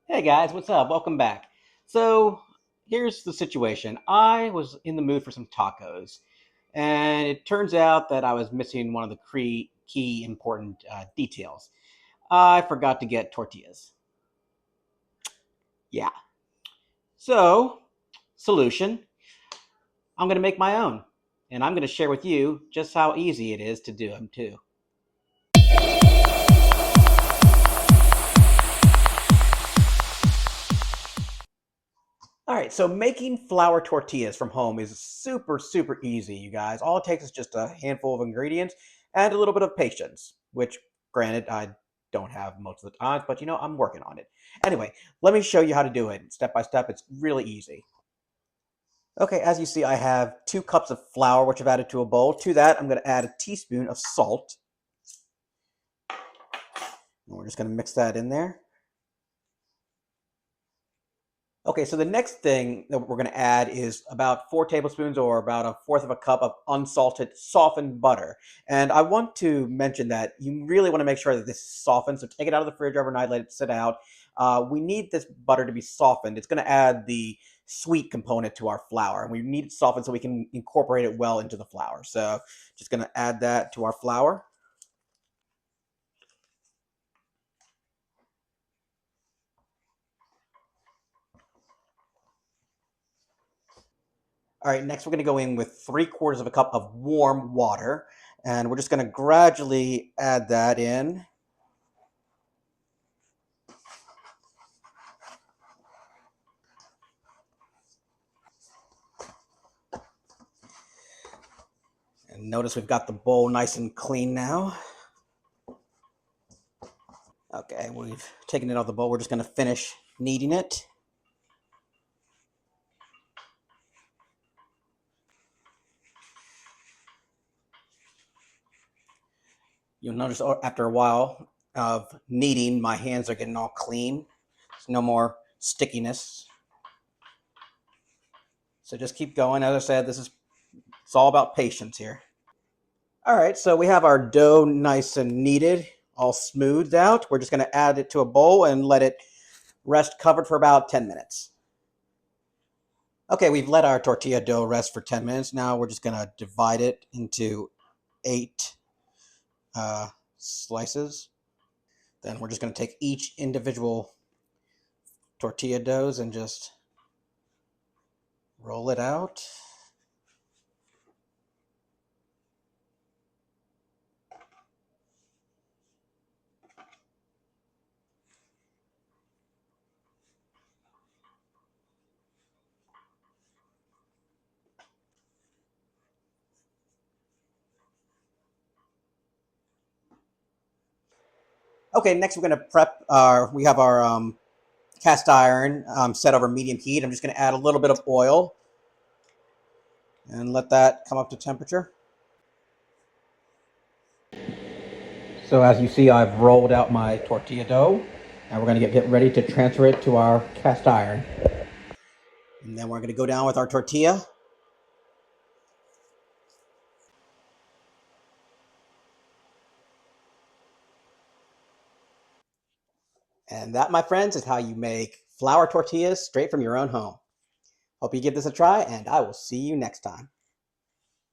Hey guys, what's up? Welcome back. So, here's the situation. I was in the mood for some tacos, and it turns out that I was missing one of the key important details. I forgot to get tortillas. Yeah. So, solution I'm going to make my own, and I'm going to share with you just how easy it is to do them too. All right, so making flour tortillas from home is super easy, you guys. All it takes is just a handful of ingredients and a little bit of patience, which, granted, I don't have most of the time, but I'm working on it. Anyway, let me show you how to do it step by step. It's really easy. Okay, as you see, I have 2 cups of flour, which I've added to a bowl. To that, I'm going to add a teaspoon of salt. And we're just going to mix that in there. Okay, so the next thing that we're going to add is about 4 tablespoons or about a fourth of a cup of unsalted softened butter. And I want to mention that you really want to make sure that this is softened. So take it out of the fridge overnight, let it sit out. We need this butter to be softened. It's going to add the sweet component to our flour, and we need it softened so we can incorporate it well into the flour. So just going to add that to our flour. All right, next we're going to go in with 3/4 of a cup of warm water, and we're just going to gradually add that in. And notice we've got the bowl nice and clean now. Okay, we've taken it out of the bowl. We're just going to finish kneading it. You'll notice after a while of kneading, my hands are getting all clean. There's no more stickiness. So just keep going. As I said, it's all about patience here. All right, so we have our dough nice and kneaded, all smoothed out. We're just going to add it to a bowl and let it rest covered for about 10 minutes. Okay, we've let our tortilla dough rest for 10 minutes. Now we're just going to divide it into 8 slices. Then we're just going to take each individual tortilla doughs and just roll it out. Okay, next we're going to we have our cast iron set over medium heat. I'm just going to add a little bit of oil and let that come up to temperature. So as you see, I've rolled out my tortilla dough, and we're going to get ready to transfer it to our cast iron. And then we're going to go down with our tortilla. And that, my friends, is how you make flour tortillas straight from your own home. Hope you give this a try, and I will see you next time.